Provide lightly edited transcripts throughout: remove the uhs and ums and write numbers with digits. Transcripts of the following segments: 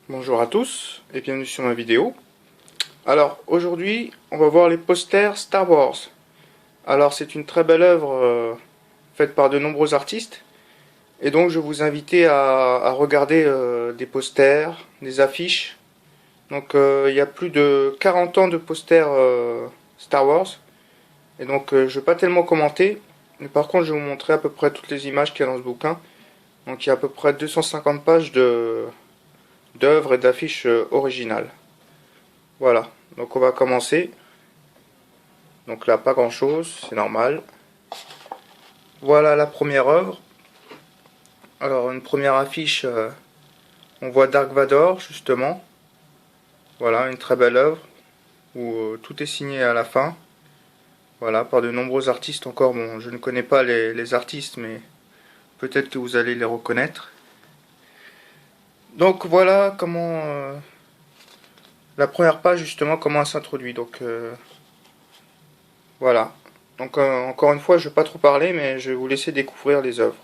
Bonjour à tous et bienvenue sur ma vidéo. Alors aujourd'hui on va voir les posters Star Wars. Alors c'est une très belle œuvre faite par de nombreux artistes et donc je vous invite à regarder des posters, des affiches. Donc il y a plus de 40 ans de posters Star Wars et donc je ne vais pas tellement commenter, mais par contre je vais vous montrer à peu près toutes les images qu'il y a dans ce bouquin. Donc il y a à peu près 250 pages d'œuvres et d'affiches originales. Voilà, donc on va commencer. Donc là, pas grand chose, c'est normal. Voilà la première œuvre. Alors, une première affiche, on voit Dark Vador, justement. Voilà, une très belle œuvre, où tout est signé à la fin. Voilà, par de nombreux artistes encore. Bon, je ne connais pas les artistes, mais peut-être que vous allez les reconnaître. Donc voilà comment... la première page, justement, comment elle s'introduit. Donc voilà. Donc encore une fois, je ne vais pas trop parler, mais je vais vous laisser découvrir les œuvres.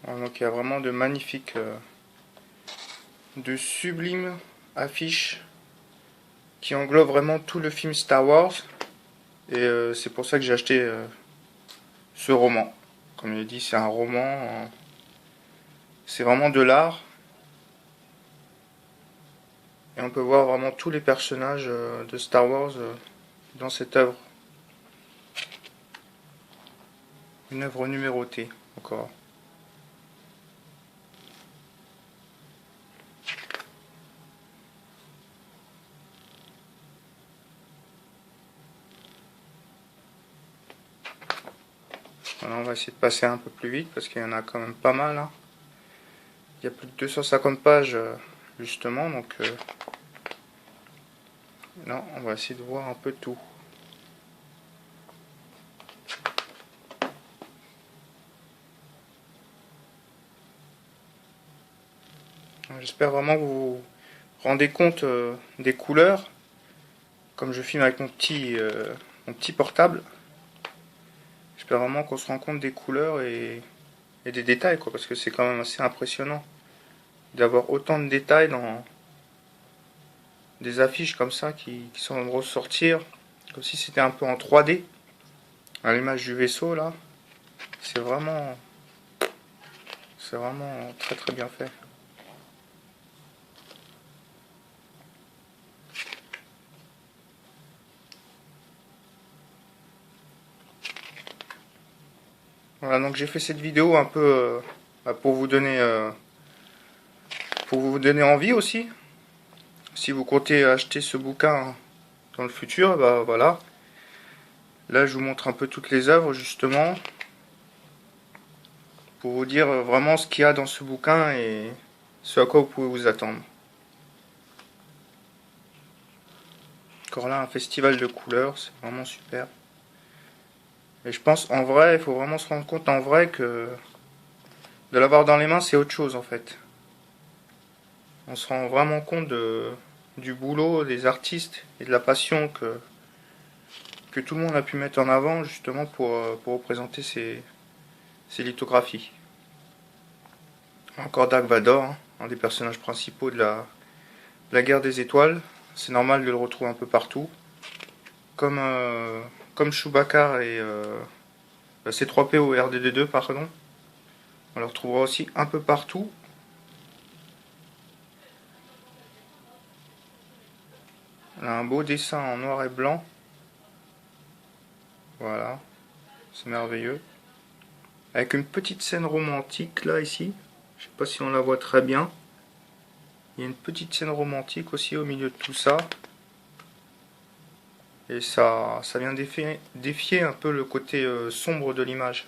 Donc il y a vraiment de magnifiques, de sublimes affiches qui englobent vraiment tout le film Star Wars. Et c'est pour ça que j'ai acheté ce roman. Comme je l'ai dit, c'est un roman, c'est vraiment de l'art. Et on peut voir vraiment tous les personnages de Star Wars dans cette œuvre. Une œuvre numérotée encore. Voilà, on va essayer de passer un peu plus vite parce qu'il y en a quand même pas mal. Hein. Il y a plus de 250 pages justement, donc non, on va essayer de voir un peu tout. J'espère vraiment que vous vous rendez compte des couleurs. Comme je filme avec mon petit portable, j'espère vraiment qu'on se rend compte des couleurs et des détails, quoi, parce que c'est quand même assez impressionnant d'avoir autant de détails dans des affiches comme ça qui sont en train de ressortir, comme si c'était un peu en 3D, à l'image du vaisseau là. C'est vraiment, c'est vraiment très très bien fait. Voilà, donc j'ai fait cette vidéo un peu pour vous donner envie aussi. Si vous comptez acheter ce bouquin dans le futur, bah voilà. Là, je vous montre un peu toutes les œuvres justement pour vous dire vraiment ce qu'il y a dans ce bouquin et ce à quoi vous pouvez vous attendre. Encore là, un festival de couleurs, c'est vraiment super. Et je pense en vrai, il faut vraiment se rendre compte en vrai que de l'avoir dans les mains, c'est autre chose en fait. On se rend vraiment compte du boulot des artistes et de la passion que tout le monde a pu mettre en avant justement pour représenter ces lithographies. Encore Dark Vador, hein, un des personnages principaux de la guerre des étoiles. C'est normal de le retrouver un peu partout. Comme, comme Chewbacca et C3PO et RDD2, pardon. On le retrouvera aussi un peu partout. On a un beau dessin en noir et blanc. Voilà. c'est merveilleux. Avec une petite scène romantique là ici. Je sais pas si on la voit très bien. Il y a une petite scène romantique aussi au milieu de tout ça. Et ça vient défier un peu le côté sombre de l'image.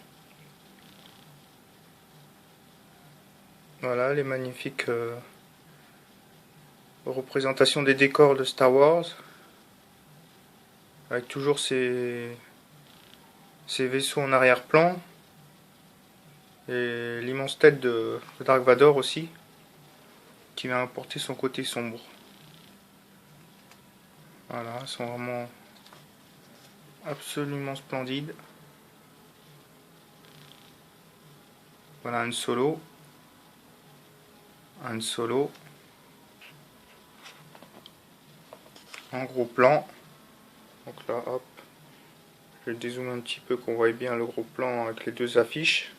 Voilà les magnifiques représentations des décors de Star Wars. Avec toujours ces vaisseaux en arrière-plan. Et l'immense tête de Dark Vador aussi, qui vient apporter son côté sombre. Voilà, ils sont vraiment absolument splendides. Voilà Han Solo. Han Solo. En gros plan. Donc là, hop. Je vais dézoomer un petit peu qu'on voit bien le gros plan avec les deux affiches.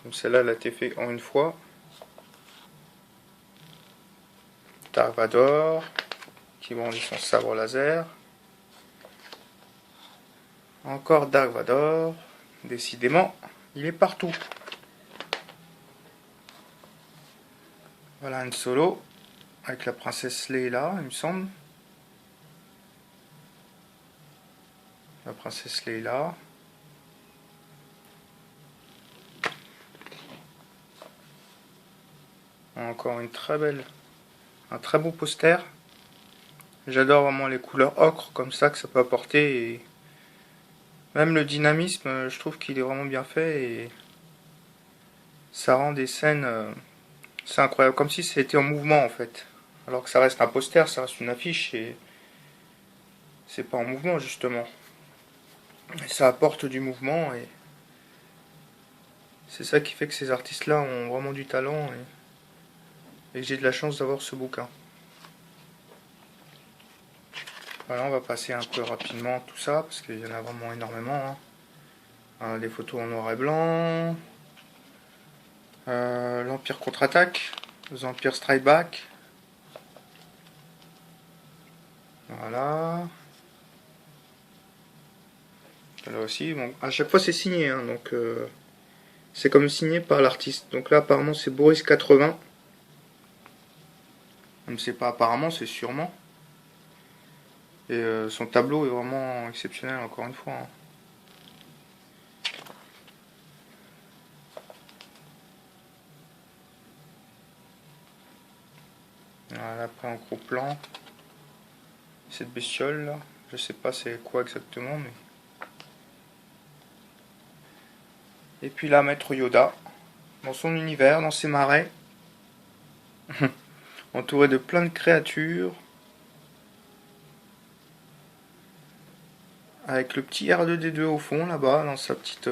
Comme celle-là, elle a été faite en une fois. Dark Vador, qui brandit son sabre laser. Encore Dark Vador. Décidément, il est partout. Voilà Han Solo, avec la princesse Leia, il me semble. La princesse Leia. Encore un très beau poster. J'adore vraiment les couleurs ocre comme ça que ça peut apporter. Et même le dynamisme, je trouve qu'il est vraiment bien fait. Et ça rend des scènes... c'est incroyable, comme si c'était en mouvement en fait. Alors que ça reste un poster, ça reste une affiche et c'est pas en mouvement justement. Et ça apporte du mouvement et c'est ça qui fait que ces artistes-là ont vraiment du talent et que j'ai de la chance d'avoir ce bouquin. Voilà, on va passer un peu rapidement tout ça parce qu'il y en a vraiment énormément. Hein. Les photos en noir et blanc. L'Empire contre-attaque. L'Empire Strike Back. Voilà. Là aussi, bon, à chaque fois c'est signé, hein, donc c'est comme signé par l'artiste. Donc là apparemment c'est Boris 80. Même c'est pas apparemment, c'est sûrement. Et son tableau est vraiment exceptionnel encore une fois. Hein. Voilà, après en gros plan. Cette bestiole là, je sais pas c'est quoi exactement mais. Et puis là Maître Yoda, dans son univers, dans ses marais. Entouré de plein de créatures. Avec le petit R2D2 au fond là-bas, dans sa petite.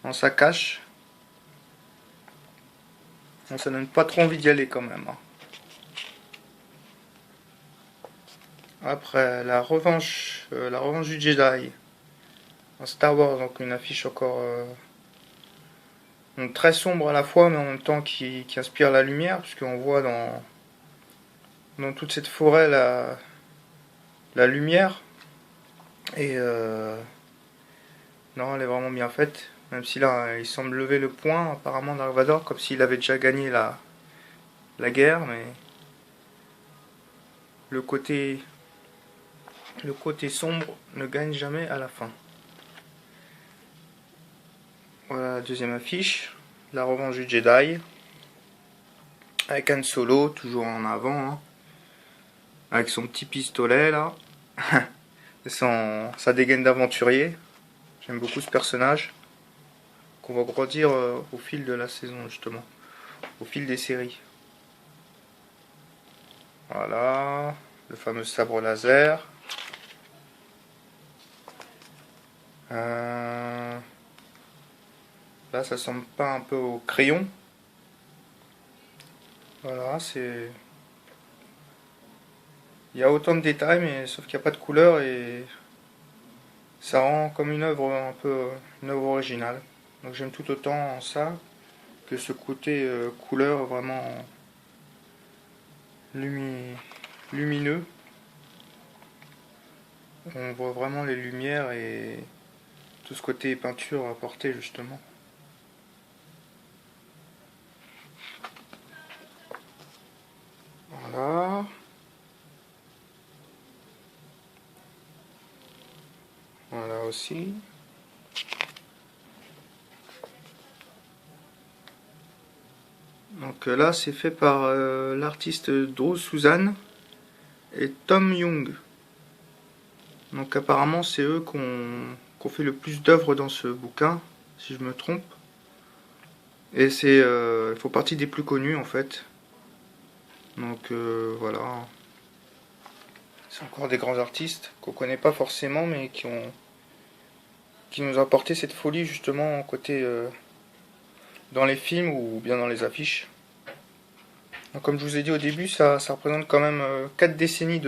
Dans sa cache. Bon, ça donne pas trop envie d'y aller quand même. Hein. Après, la revanche du Jedi. Dans Star Wars, donc une affiche encore donc très sombre à la fois, mais en même temps qui inspire la lumière, puisqu'on voit dans toute cette forêt la lumière. Et non, elle est vraiment bien faite. Même si là, il semble lever le poing, apparemment, Dark Vador, comme s'il avait déjà gagné la guerre, mais le côté sombre ne gagne jamais à la fin. Voilà la deuxième affiche, la revanche du Jedi, avec Han Solo, toujours en avant, hein, avec son petit pistolet là, sa dégaine d'aventurier. J'aime beaucoup ce personnage, qu'on va grandir au fil de la saison justement, au fil des séries. Voilà, le fameux sabre laser. Là, ça semble pas un peu au crayon. Voilà, c'est... Il y a autant de détails, mais sauf qu'il n'y a pas de couleur et ça rend comme une œuvre un peu une œuvre originale. Donc j'aime tout autant ça que ce côté couleur vraiment lumineux. On voit vraiment les lumières et tout ce côté peinture apporté justement. Voilà. Voilà aussi. Donc là c'est fait par l'artiste Drew Suzanne et Tom Young. Donc apparemment c'est eux qui ont fait le plus d'œuvres dans ce bouquin, si je me trompe. Et ils font partie des plus connus en fait. Donc voilà. C'est encore des grands artistes qu'on connaît pas forcément mais qui nous ont apporté cette folie justement côté dans les films ou bien dans les affiches. Donc, comme je vous ai dit au début, ça représente quand même 4 décennies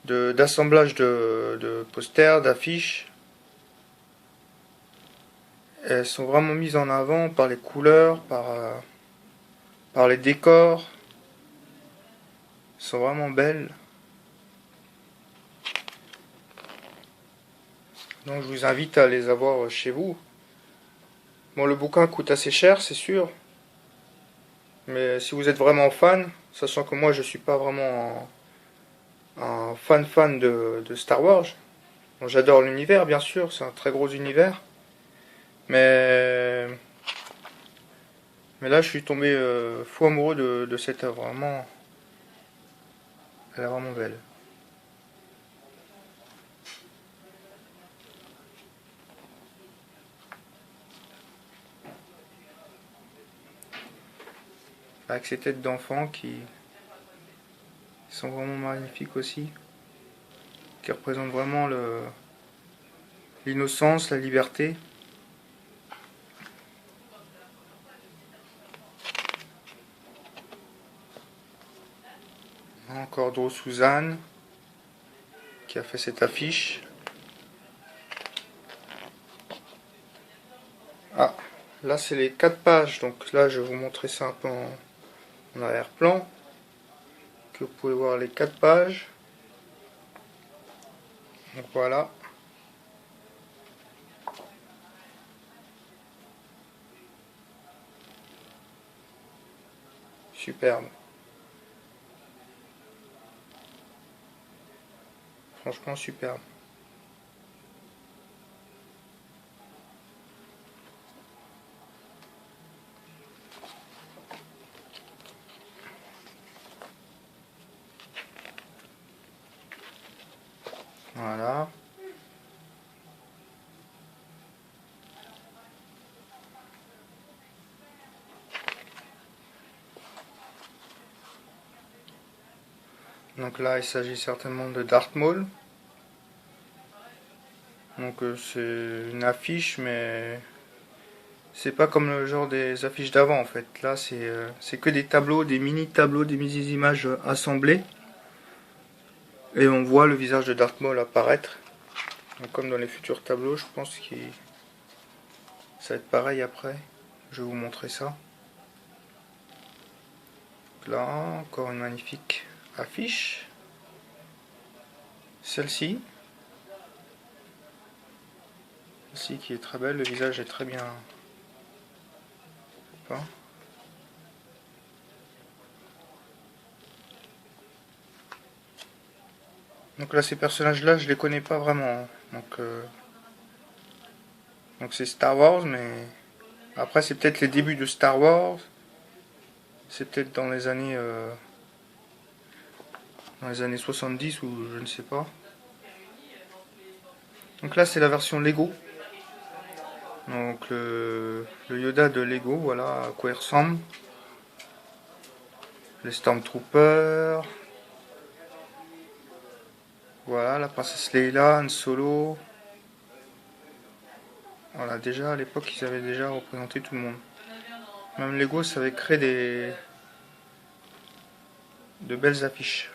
d'assemblage de posters, d'affiches. Elles sont vraiment mises en avant par les couleurs, par les décors. Elles sont vraiment belles. Donc je vous invite à les avoir chez vous. Bon, le bouquin coûte assez cher, c'est sûr. Mais si vous êtes vraiment fan, sachant que moi je suis pas vraiment un fan de Star Wars. Bon, j'adore l'univers, bien sûr, c'est un très gros univers. Mais, mais là, je suis tombé fou amoureux de cette œuvre. Vraiment, elle est vraiment belle. Avec ces têtes d'enfants qui sont vraiment magnifiques aussi. Qui représentent vraiment l'innocence, la liberté. Encore Drew Suzanne qui a fait cette affiche. Ah, là c'est les 4 pages, donc là je vais vous montrer ça un peu en arrière-plan. Que vous pouvez voir les 4 pages. Donc voilà. Superbe. Franchement superbe. Voilà. Donc là, il s'agit certainement de Darth Maul. Donc c'est une affiche, mais c'est pas comme le genre des affiches d'avant en fait. Là, c'est que des tableaux, des mini tableaux, des mini images assemblées. Et on voit le visage de Darth Maul apparaître. Donc, comme dans les futurs tableaux, je pense que ça va être pareil après. Je vais vous montrer ça. Donc là, encore une magnifique affiche. Celle-ci. Celle-ci qui est très belle, le visage est très bien peint. Donc là, ces personnages-là, je les connais pas vraiment. Donc c'est Star Wars, mais après c'est peut-être les débuts de Star Wars. C'est peut-être dans les années 70 ou je ne sais pas. Donc là, c'est la version Lego. Donc le Yoda de Lego, voilà à quoi il ressemble. Les Stormtroopers. Voilà, la princesse Leila, Han Solo. Voilà, déjà à l'époque, ils avaient déjà représenté tout le monde. Même Lego savait créer de belles affiches.